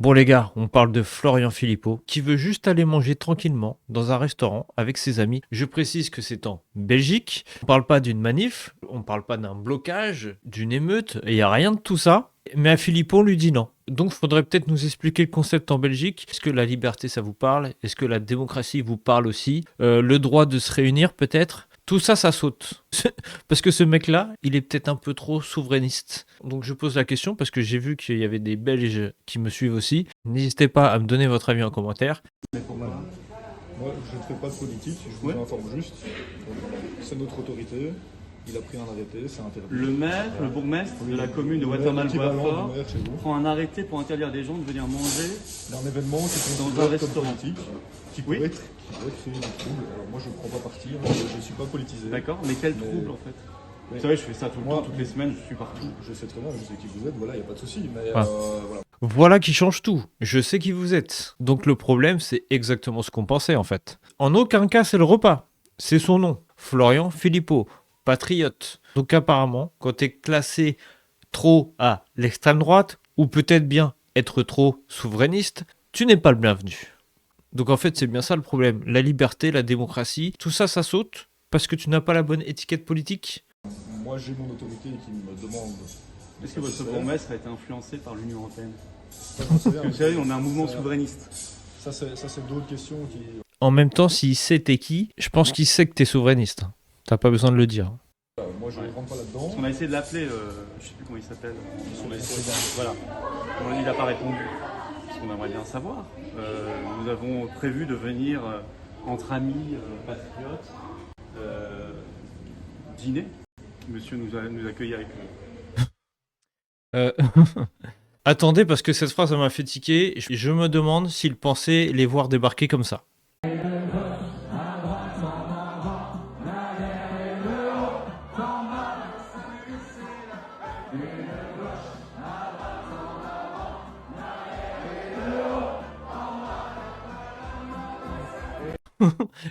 Bon les gars, on parle de Florian Philippot qui veut juste aller manger tranquillement dans un restaurant avec ses amis. Je précise que c'est en Belgique. On parle pas d'une manif, on parle pas d'un blocage, d'une émeute, il n'y a rien de tout ça. Mais à Philippot, on lui dit non. Donc il faudrait peut-être nous expliquer le concept en Belgique. Est-ce que la liberté ça vous parle? Est-ce que la démocratie vous parle aussi? Le droit de se réunir peut-être? Tout ça, ça saute. Parce que ce mec-là, il est peut-être un peu trop souverainiste. Donc je pose la question parce que j'ai vu qu'il y avait des Belges qui me suivent aussi. N'hésitez pas à me donner votre avis en commentaire. Voilà. Moi, je ne fais pas de politique, je vous informe juste. C'est notre autorité, il a pris un arrêté, c'est interdit. Le maire, le bourgmestre de la commune de Watermal-Boisfort prend un arrêté pour interdire des gens de venir manger Un événement qui est dans un considéré comme restaurant. politique, qui pourrait créer du trouble. Alors moi, je ne prends pas parti, je ne suis pas politisé. D'accord, mais quel trouble en fait? Vous savez, je fais ça tout le temps, toutes les semaines, je suis partout. Je sais très bien, je sais qui vous êtes, voilà, il n'y a pas de souci. Mais Ah. voilà. Voilà qui change tout. Je sais qui vous êtes. Donc le problème, c'est exactement ce qu'on pensait en fait. En aucun cas, c'est le repas. C'est son nom. Florian Philippot, patriote. Donc apparemment, quand t'es classé trop à l'extrême droite, ou peut-être bien être trop souverainiste, tu n'es pas le bienvenu. Donc en fait, c'est bien ça le problème. La liberté, la démocratie, tout ça, ça saute parce que tu n'as pas la bonne étiquette politique. Moi, j'ai mon autorité qui me demande. Est-ce que votre bourgmestre a été influencé par l'Union Européenne? Vous savez, on a un mouvement souverainiste. Ça, c'est d'autres questions qui. En même temps, s'il sait t'es qui, je pense qu'il sait que t'es souverainiste. T'as pas besoin de le dire. Moi, je ne rentre pas là-dedans. On a essayé de l'appeler, je sais plus comment il s'appelle. Voilà. Il n'a pas répondu. Parce qu'on aimerait bien savoir. Nous avons prévu de venir entre amis patriotes dîner. Monsieur nous accueille avec Attendez, parce que cette phrase, ça m'a fait tiquer. Je me demande s'il pensait les voir débarquer comme ça.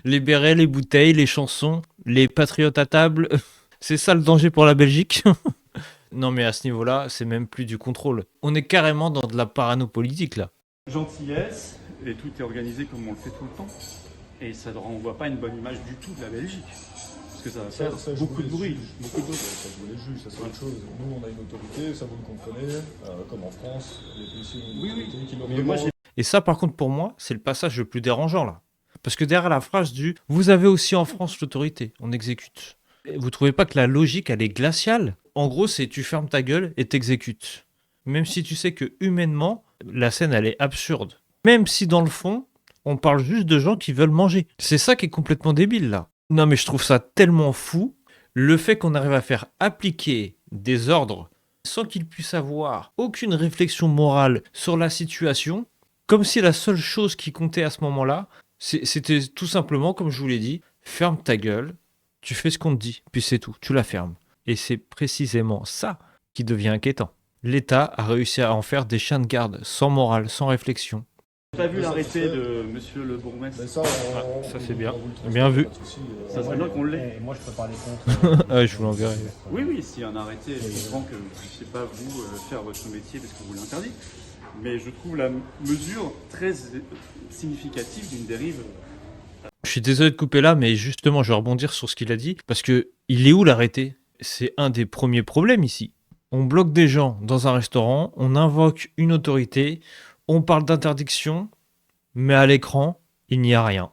Les bérets, les bouteilles, les chansons, les patriotes à table. C'est ça le danger pour la Belgique. Non mais à ce niveau-là, c'est même plus du contrôle. On est carrément dans de la parano politique là. gentillesse et tout est organisé comme on le fait tout le temps. Et ça ne renvoie pas une bonne image du tout de la Belgique. Parce que ça va faire beaucoup de bruit. Beaucoup de bruit. Ça, je vous les juge, ça c'est autre chose. Nous, on a une autorité, ça vous le comprenez. Comme en France, les policiers ont une autorité qui leur Mais moi, demande. Et ça par contre pour moi, c'est le passage le plus dérangeant là. Parce que derrière la phrase du « Vous avez aussi en France l'autorité, on exécute ». Vous trouvez pas que la logique elle est glaciale? En gros, c'est tu fermes ta gueule et t'exécutes. Même si tu sais que humainement, la scène elle est absurde. Même si dans le fond, on parle juste de gens qui veulent manger. C'est ça qui est complètement débile là. Non mais je trouve ça tellement fou, le fait qu'on arrive à faire appliquer des ordres sans qu'ils puissent avoir aucune réflexion morale sur la situation, comme si la seule chose qui comptait à ce moment-là, c'était tout simplement, comme je vous l'ai dit, ferme ta gueule, tu fais ce qu'on te dit, puis c'est tout, tu la fermes. Et c'est précisément ça qui devient inquiétant. L'État a réussi à en faire des chiens de garde, sans morale, sans réflexion. J'ai pas vu l'arrêté de monsieur le bourgmestre. Mais ça, ça, c'est bien. on vous le transmet, Bien vu. pas de souci, Ça serait bien qu'on l'ait. Et moi, je peux parler contre. Ah, je vous l'enverrai. Oui, s'il y a un arrêté, je comprends que vous ne puissiez pas vous faire votre métier parce que vous l'interdit. Mais je trouve la mesure très significative d'une dérive. Je suis désolé de couper là, mais justement, je vais rebondir sur ce qu'il a dit, parce que il est où l'arrêté? C'est un des premiers problèmes ici. On bloque des gens dans un restaurant, on invoque une autorité, on parle d'interdiction, mais à l'écran, il n'y a rien.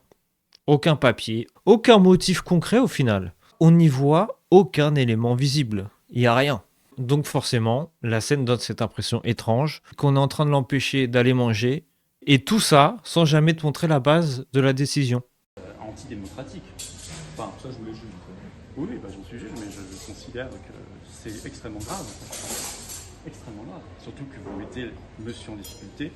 Aucun papier, aucun motif concret au final. On n'y voit aucun élément visible. Il n'y a rien. Donc forcément, la scène donne cette impression étrange qu'on est en train de l'empêcher d'aller manger, et tout ça sans jamais te montrer la base de la décision. Antidémocratique. Enfin, Ça, je vous les juge. oui, j'en suis juge, mais je considère que c'est extrêmement grave. Extrêmement grave. Surtout que vous mettez monsieur en difficulté,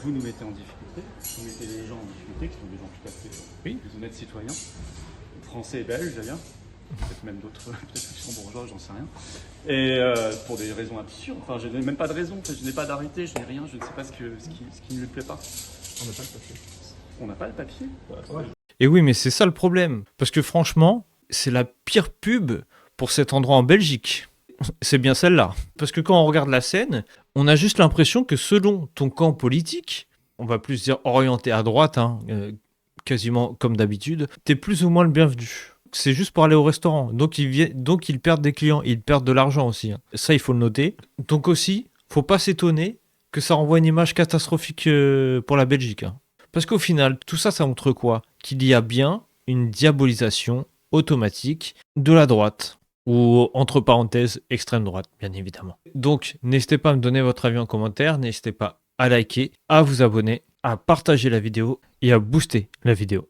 vous nous mettez en difficulté, vous mettez les gens en difficulté, qui sont des gens tout à fait des honnêtes citoyens, français et belges d'ailleurs, peut-être même d'autres, peut-être luxembourgeois, j'en sais rien. Et pour des raisons absurdes, enfin je n'ai même pas de raison, en fait, je n'ai pas d'arrêté, je n'ai rien, je ne sais pas ce qui ne lui plaît pas. On n'a pas le papier. On n'a pas le papier. Ouais. Et oui, mais c'est ça le problème. Parce que franchement, c'est la pire pub pour cet endroit en Belgique. c'est bien celle-là. Parce que quand on regarde la scène, on a juste l'impression que selon ton camp politique, on va plus dire orienté à droite, hein, quasiment comme d'habitude, t'es plus ou moins le bienvenu. C'est juste pour aller au restaurant. Donc ils perdent des clients, ils perdent de l'argent aussi, hein. Ça, il faut le noter. Donc aussi, faut pas s'étonner que ça renvoie une image catastrophique pour la Belgique, hein. Parce qu'au final, tout ça, ça montre quoi? Qu'il y a bien une diabolisation automatique de la droite. Ou entre parenthèses, extrême droite, bien évidemment. Donc, n'hésitez pas à me donner votre avis en commentaire, n'hésitez pas à liker, à vous abonner, à partager la vidéo et à booster la vidéo.